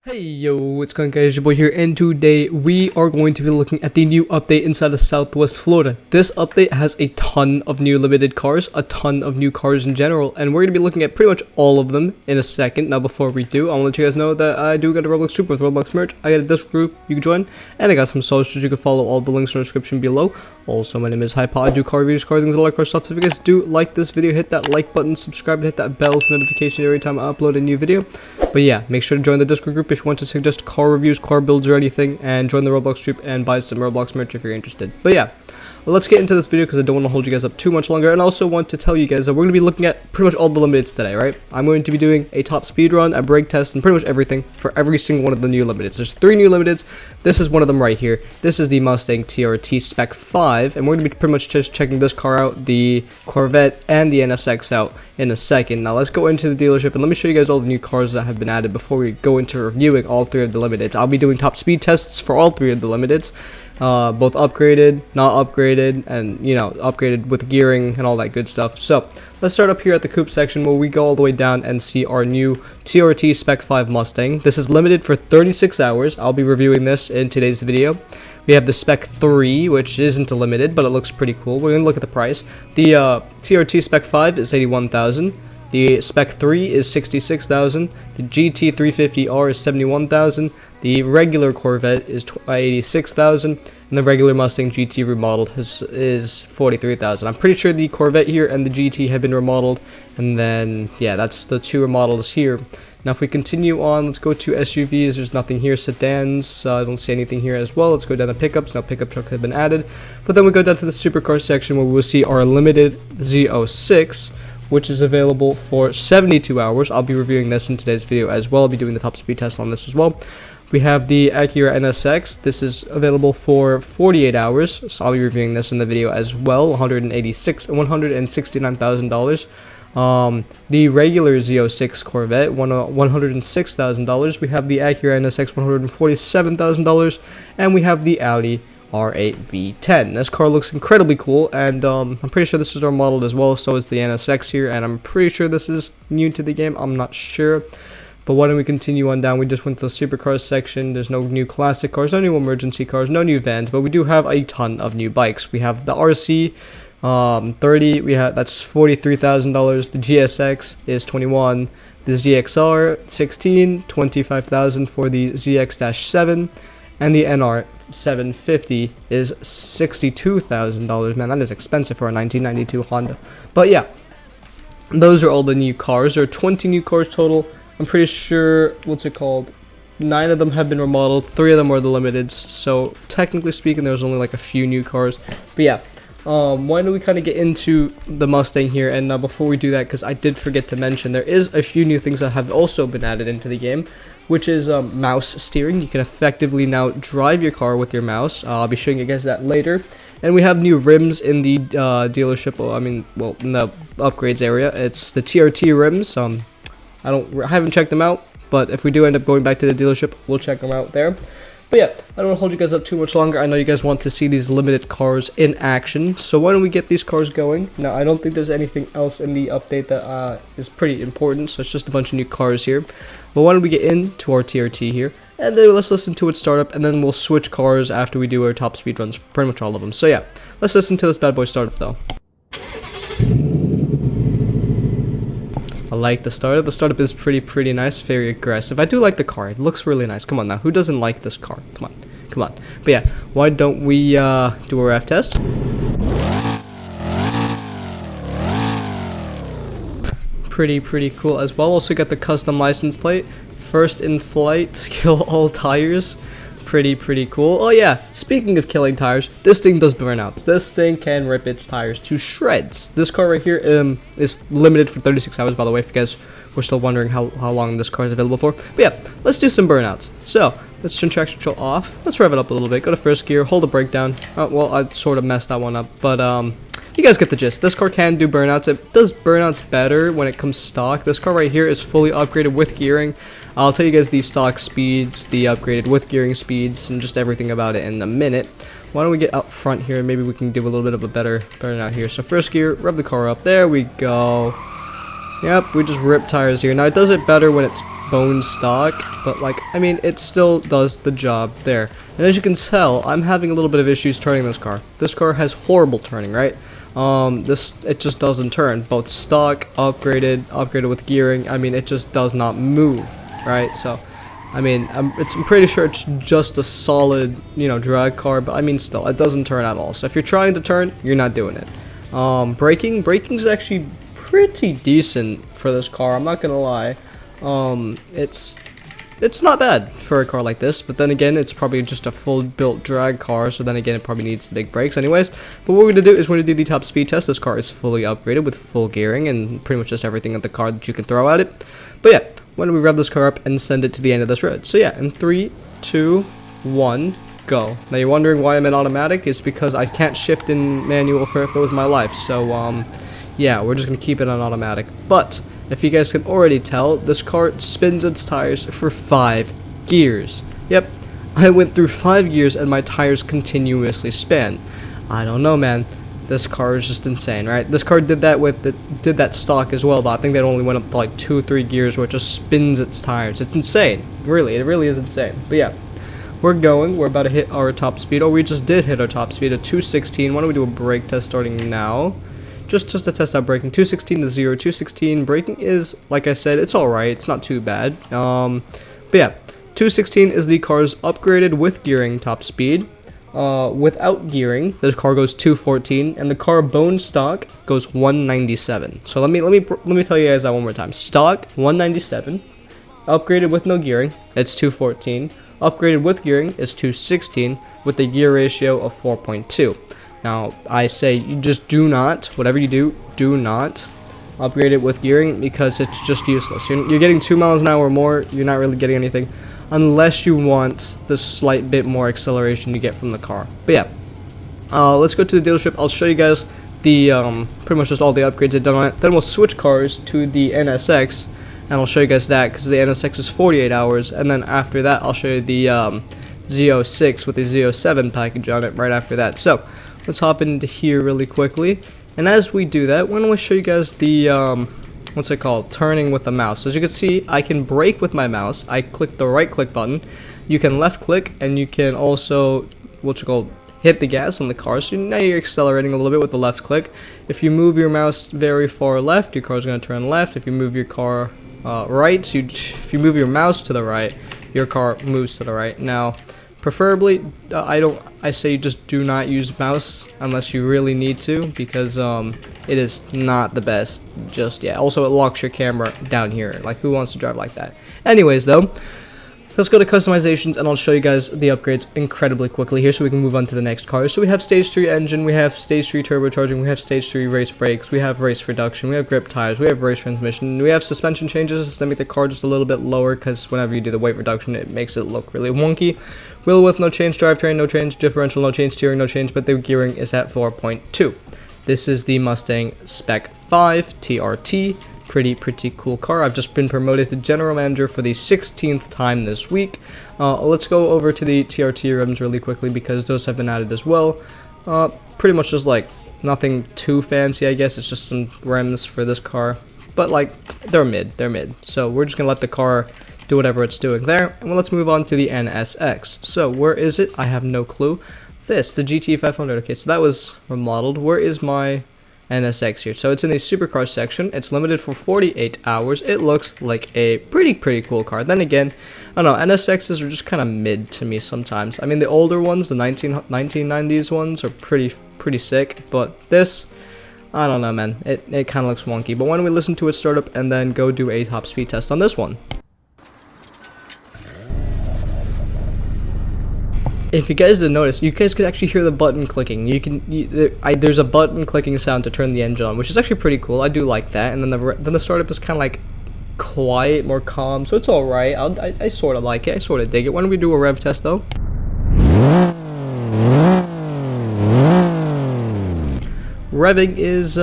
Hey yo, what's going on guys, your boy here, and today we are going to be looking at the new update inside of Southwest Florida. This update has a ton of new limited cars, a ton of new cars in general, and we're going to be looking at pretty much all of them in a second. Now before we do, I want to let you guys know that I do got a Roblox Group with Roblox merch. I got a Discord group you can join, and I got some socials you can follow, all the links in the description below. Also, my name is Heyo. I do car reviews, car things, a lot of car stuff. So if you guys do like this video, hit that like button, subscribe, and hit that bell for notification every time I upload a new video. But yeah, make sure to join the Discord group if you want to suggest car reviews, car builds, or anything, and join the Roblox group and buy some Roblox merch if you're interested. But yeah, let's get into this video because I don't want to hold you guys up too much longer, and I also want to tell you guys that we're going to be looking at pretty much all the limiteds today, right? I'm going to be doing a top speed run, a brake test, and pretty much everything for every single one of the new limiteds. There's 3 new limiteds. This is one of them right here. This is the Mustang TRT Spec 5, and we're going to be pretty much just checking this car out, the Corvette, and the NSX out in a second. Now let's go into the dealership and let me show you guys all the new cars that have been added before we go into reviewing all 3 of the limiteds. I'll be doing top speed tests for all 3 of the limiteds. Both upgraded, not upgraded, and you know, upgraded with gearing and all that good stuff. So let's start up here at the coupe section where we go all the way down and see our new TRT Spec 5 Mustang. This is limited for 36 hours. I'll be reviewing this in today's video. We have the Spec 3, which isn't a limited, but it looks pretty cool. We're going to look at the price. The TRT Spec 5 is $81,000. The Spec 3 is $66,000. The GT 350R is $71,000. The regular Corvette is $86,000. And the regular Mustang GT remodeled is $43,000. I'm pretty sure the Corvette here and the GT have been remodeled. And then, yeah, that's the 2 remodels here. Now, if we continue on, let's go to SUVs. There's nothing here. Sedans, I don't see anything here as well. Let's go down to pickups. Now, pickup trucks have been added. But then we go down to the supercar section where we'll see our limited Z06, which is available for 72 hours. I'll be reviewing this in today's video as well. I'll be doing the top speed test on this as well. We have the Acura NSX. This is available for 48 hours, so I'll be reviewing this in the video as well. $169,000. The regular Z06 Corvette, $106,000. We have the Acura NSX, $147,000, and we have the Audi R8 V10. This car looks incredibly cool, and I'm pretty sure this is our model as well. So is the NSX here, and I'm pretty sure this is new to the game. I'm not sure. But why don't we continue on down? We just went to the supercars section. There's no new classic cars, no new emergency cars, no new vans, but we do have a ton of new bikes. We have the RC 30. We have that's $43,000. The GSX is $21,000. The ZXR 16, $25,000 for the ZX-7, and the NR 750 is $62,000. Man, that is expensive for a 1992 Honda. But yeah, those are all the new cars. There are 20 new cars total. I'm pretty sure, 9 of them have been remodeled, 3 of them are the limiteds, so technically speaking there's only like a few new cars. But yeah, why don't we kind of get into the Mustang here? And before we do that, because I did forget to mention, there is a few new things that have also been added into the game, which is mouse steering. You can effectively now drive your car with your mouse. I'll be showing you guys that later. And we have new rims in the dealership, in the upgrades area. It's the TRT Rims. I haven't checked them out, but if we do end up going back to the dealership, we'll check them out there. But yeah, I don't want to hold you guys up too much longer. I know you guys want to see these limited cars in action, so why don't we get these cars going? Now, I don't think there's anything else in the update that is pretty important, so it's just a bunch of new cars here. But why don't we get into our TRT here, and then let's listen to it start up, and then we'll switch cars after we do our top speed runs for pretty much all of them. So yeah, let's listen to this bad boy start up though. I like the startup. The startup is pretty nice, very aggressive. I do like the car. It looks really nice. Come on now, who doesn't like this car? Come on. But yeah, why don't we do a RF test? Pretty cool as well. Also got the custom license plate. First in flight, kill all tires. Pretty cool. Oh yeah, speaking of killing tires, this thing does burnouts. This thing can rip its tires to shreds. This car right here is limited for 36 hours, by the way, if you guys were still wondering how long this car is available for. But yeah, let's do some burnouts. So let's turn traction control off. Let's rev it up a little bit. Go to first gear, hold the brake down. Well, I sort of messed that one up, but you guys get the gist. This car can do burnouts. It does burnouts better when it comes stock. This car right here is fully upgraded with gearing. I'll tell you guys the stock speeds, the upgraded with gearing speeds, and just everything about it in a minute. Why don't we get out front here, and maybe we can do a little bit of a better burnout here. So first gear, rev the car up. There we go. Yep, we just rip tires here. Now it does it better when it's bone stock, but like, I mean, it still does the job there. And as you can tell, I'm having a little bit of issues turning this car. This car has horrible turning, right? It just doesn't turn. Both stock, upgraded with gearing. I mean, it just does not move, right? So, I mean, I'm pretty sure it's just a solid, you know, drag car, but I mean, still, it doesn't turn at all. So if you're trying to turn, you're not doing it. Braking's actually pretty decent for this car. I'm not gonna lie. It's not bad for a car like this, but then again, it's probably just a full built drag car, so then again, it probably needs the big brakes anyways. But what we're going to do is we're going to do the top speed test. This car is fully upgraded with full gearing and pretty much just everything at the car that you can throw at it. But yeah, why don't we rev this car up and send it to the end of this road. So yeah, in 3, 2, 1, go. Now you're wondering why I'm in automatic. It's because I can't shift in manual if it was my life. So yeah, we're just going to keep it on automatic. But if you guys can already tell, this car spins its tires for 5 gears. Yep, I went through 5 gears and my tires continuously spin. I don't know, man. This car is just insane, right? This car did that stock as well, but I think that only went up to like 2 or 3 gears where it just spins its tires. It's insane. Really, it really is insane. But yeah, we're about to hit our top speed. Oh, we just did hit our top speed at 216. Why don't we do a brake test starting now? Just to test out braking. 216 to 0. 216 braking is, like I said, it's alright. It's not too bad. But yeah, 216 is the car's upgraded with gearing top speed. Without gearing, the car goes 214, and the car bone stock goes 197. So let me tell you guys that one more time. Stock 197, upgraded with no gearing, it's 214. Upgraded with gearing is 216 with a gear ratio of 4.2. Now, I say you just do not, whatever you do not upgrade it with gearing because it's just useless. You're getting 2 miles an hour or more, you're not really getting anything unless you want the slight bit more acceleration you get from the car. But yeah, let's go to the dealership. I'll show you guys the pretty much just all the upgrades I've done on it. Then we'll switch cars to the NSX, and I'll show you guys that because the NSX is 48 hours, and then after that I'll show you the Z06 with the Z07 package on it right after that. So let's hop into here really quickly, and as we do that, why don't I show you guys the what's it called, turning with the mouse. As you can see, I can brake with my mouse. I click the right click button, you can left click, and you can also hit the gas on the car. So now you're accelerating a little bit with the left click. If you move your mouse very far left, your car's going to turn left. If you move your car right, if you move your mouse to the right, your car moves to the right. Now preferably, I say just do not use mouse unless you really need to, because it is not the best just yet. Also, it locks your camera down here. Like, who wants to drive like that? Anyways, though, let's go to customizations, and I'll show you guys the upgrades incredibly quickly here so we can move on to the next car. So we have stage 3 engine, we have stage 3 turbocharging, we have stage 3 race brakes, we have race reduction, we have grip tires, we have race transmission, we have suspension changes to make the car just a little bit lower, because whenever you do the weight reduction, it makes it look really wonky. Wheel width, no change. Drivetrain, no change. Differential, no change. Steering, no change, but the gearing is at 4.2. This is the Mustang Spec 5 TRT. Pretty cool car. I've just been promoted to general manager for the 16th time this week. Let's go over to the TRT Rims really quickly because those have been added as well. Pretty much just like nothing too fancy, I guess. It's just some rims for this car, but like they're mid. So we're just gonna let the car do whatever it's doing there, and well, let's move on to the NSX. So where is it? I have no clue. The GT 500. Okay, so that was remodeled. Where is my NSX here? So it's in the supercar section. It's limited for 48 hours. It looks like a pretty cool car. Then again, I don't know, NSXs are just kind of mid to me sometimes. I mean, the older ones, the 1990s ones, are pretty sick, but this, I don't know, man. It kind of looks wonky. But why don't we listen to it start up and then go do a top speed test on this one? If you guys didn't notice, you guys could actually hear the button clicking. There's a button clicking sound to turn the engine on, which is actually pretty cool. I do like that. And then the startup is kind of like quiet, more calm, so it's all right. I sort of like it. I sort of dig it. Why don't we do a rev test though? Revving is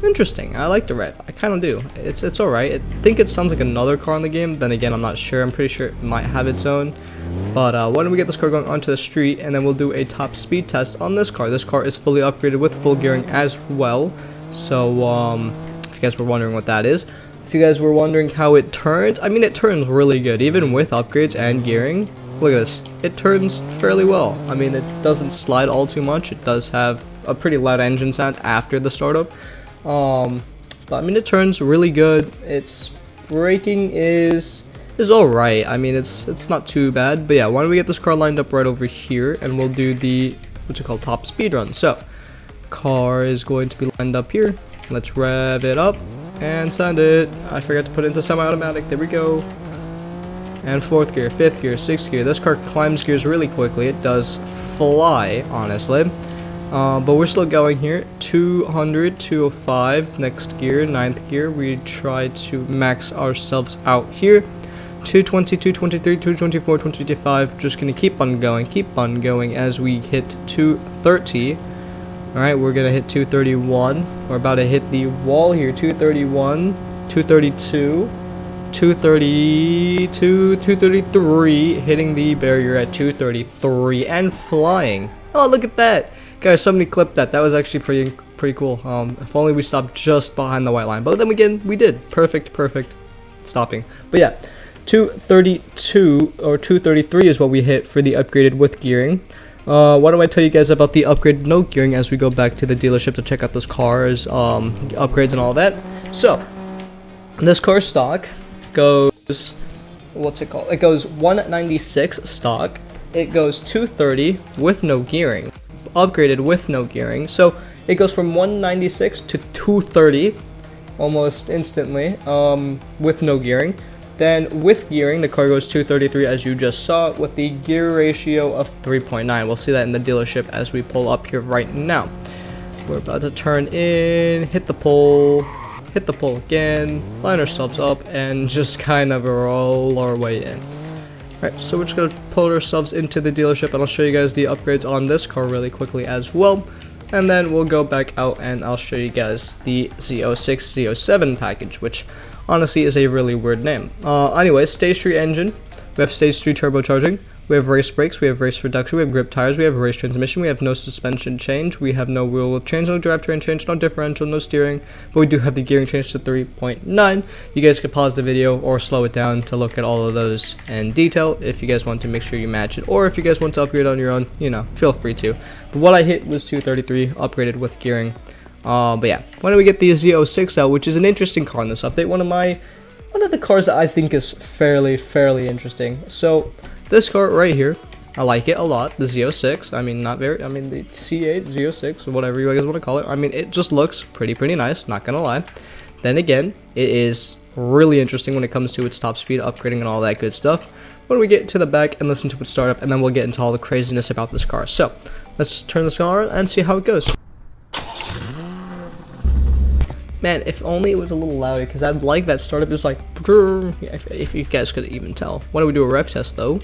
interesting. I like the rev. I kind of do. It's all right. I think it sounds like another car in the game. Then again, I'm not sure. I'm pretty sure it might have its own. But why don't we get this car going onto the street, and then we'll do a top speed test on this car. This car is fully upgraded with full gearing as well. So if you guys were wondering what that is, if If you guys were wondering how it turns, I mean, it turns really good, even with upgrades and gearing. Look at this. It turns fairly well. I mean, it doesn't slide all too much. It does have a pretty loud engine sound after the startup. But I mean, it turns really good. Its braking is alright. I mean, it's not too bad. But yeah, why don't we get this car lined up right over here, and we'll do the, what's it called, top speed run. So, car is going to be lined up here. Let's rev it up and send it. I forgot to put it into semi-automatic. There we go. And 4th gear, 5th gear, 6th gear. This car climbs gears really quickly. It does fly, honestly. But we're still going here. 200, 205, next gear, 9th gear. We try to max ourselves out here. 220, 223, 224, 225. Just gonna keep on going as we hit 230. Alright, we're gonna hit 231. We're about to hit the wall here. 231, 232. 232, 233, hitting the barrier at 233 and flying. Oh, look at that, guys! Somebody clipped that. That was actually pretty cool. If only we stopped just behind the white line, but then again, we did. Perfect stopping. But yeah, 232 or 233 is what we hit for the upgraded with gearing. Why don't I tell you guys about the upgraded no gearing as we go back to the dealership to check out this car's upgrades and all that. So, this car stock goes, what's it called? It goes 196 stock. It goes 230 with no gearing, upgraded with no gearing. So it goes from 196 to 230 almost instantly, with no gearing. Then with gearing, the car goes 233 as you just saw, with the gear ratio of 3.9. We'll see that in the dealership as we pull up here right now. We're about to turn in, hit the pole again, line ourselves up, and just kind of roll our way in. Alright, so we're just going to pull ourselves into the dealership, and I'll show you guys the upgrades on this car really quickly as well. And then we'll go back out and I'll show you guys the Z06, Z07 package, which honestly is a really weird name. Anyway, stage 3 engine, we have stage 3 turbocharging, we have race brakes, we have race reduction, we have grip tires, we have race transmission, we have no suspension change, we have no wheel change, no drivetrain change, no differential, no steering, but we do have the gearing change to 3.9. You guys can pause the video or slow it down to look at all of those in detail if you guys want to make sure you match it, or if you guys want to upgrade on your own, you know, feel free to. But what I hit was 233, upgraded with gearing. But yeah, why don't we get the Z06 out, which is an interesting car in this update. One of the cars that I think is fairly interesting. So this car right here, I like it a lot. The Z06, I mean, the C8, Z06, or whatever you guys want to call it. I mean, it just looks pretty nice, not gonna lie. Then again, it is really interesting when it comes to its top speed, upgrading, and all that good stuff. When we get to the back and listen to its startup, and then we'll get into all the craziness about this car. So let's turn this car on and see how it goes. Man, if only it was a little louder, because I'd like that startup. It was like, if you guys could even tell. Why don't we do a rev test though?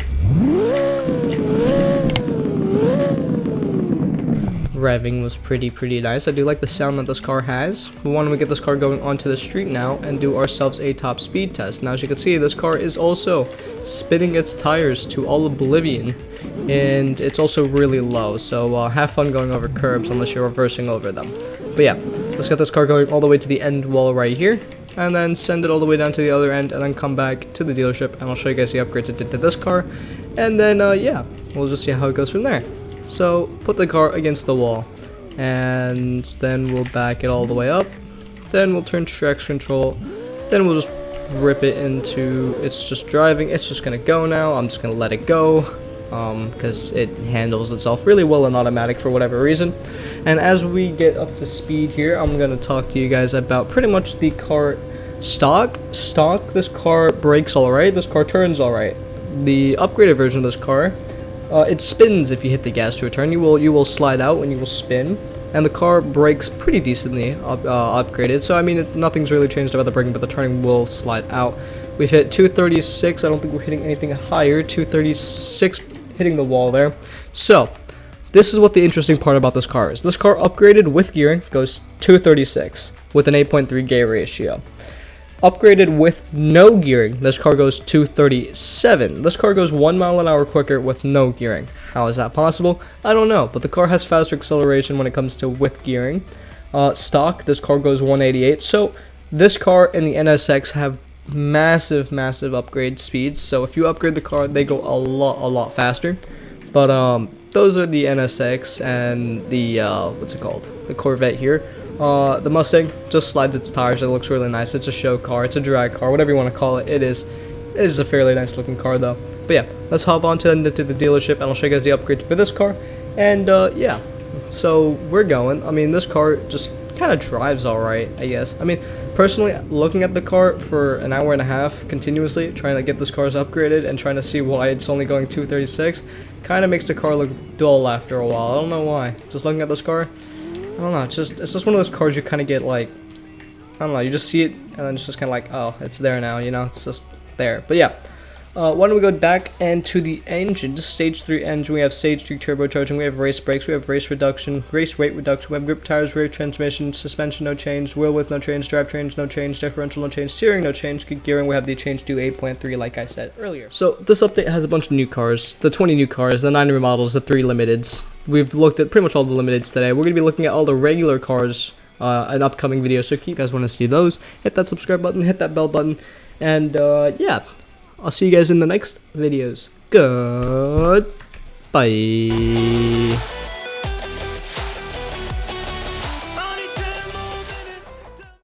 Revving was pretty nice. I do like the sound that this car has. But why don't we get this car going onto the street now and do ourselves a top speed test. Now, as you can see, this car is also spinning its tires to all oblivion, and it's also really low. So have fun going over curbs unless you're reversing over them. But yeah, let's get this car going all the way to the end wall right here, and then send it all the way down to the other end, and then come back to the dealership, and I'll show you guys the upgrades it did to this car. And then yeah, we'll just see how it goes from there. So put the car against the wall, and then we'll back it all the way up. Then we'll turn traction control. Then we'll just rip it into, it's just driving. It's just gonna go now. I'm just gonna let it go because it handles itself really well in automatic for whatever reason. And as we get up to speed here, I'm gonna talk to you guys about pretty much the car stock. This car brakes alright. This car turns alright. The upgraded version of this car, it spins if you hit the gas to a turn. You will slide out and you will spin, and the car brakes pretty decently upgraded. So I mean, nothing's really changed about the braking, but the turning will slide out. We've hit 236. I don't think we're hitting anything higher. 236 hitting the wall there. So this is what the interesting part about this car is. This car upgraded with gearing goes 236 with an 8.3 gear ratio. Upgraded with no gearing, this car goes 237. This car goes 1 mile an hour quicker with no gearing. How is that possible? I don't know, but the car has faster acceleration when it comes to with gearing. Stock, this car goes 188. So This car and the NSX have massive upgrade speeds, so if you upgrade the car, they go a lot faster. But those are the NSX and the what's it called, the Corvette here. The Mustang just slides its tires. It looks really nice. It's a show car, it's a drag car, whatever you want to call it. It is a fairly nice looking car though. But yeah, let's hop on to the dealership and I'll show you guys the upgrades for this car. And yeah, so we're going. I mean, this car just kind of drives alright, I guess. I mean, personally, looking at the car for an hour and a half continuously, trying to get this car's upgraded and trying to see why it's only going 236, kind of makes the car look dull after a while. I don't know why. Just looking at this car, I don't know. It's just one of those cars you kind of get like, I don't know. You just see it and then it's just kind of like, oh, it's there now. You know, it's just there. But yeah. Why don't we go back and to the engine, just stage 3 engine. We have stage 3 turbocharging, we have race brakes, we have race reduction, race weight reduction, we have grip tires, rear transmission, suspension no change, wheel width no change, drivetrain no change, differential no change, steering no change, gearing we have the change to 8.3 like I said earlier. So this update has a bunch of new cars, the 20 new cars, the 9 remodels, the 3 limiteds. We've looked at pretty much all the limiteds today. We're going to be looking at all the regular cars in upcoming videos, so if you guys want to see those, hit that subscribe button, hit that bell button, and yeah. I'll see you guys in the next videos. Goodbye.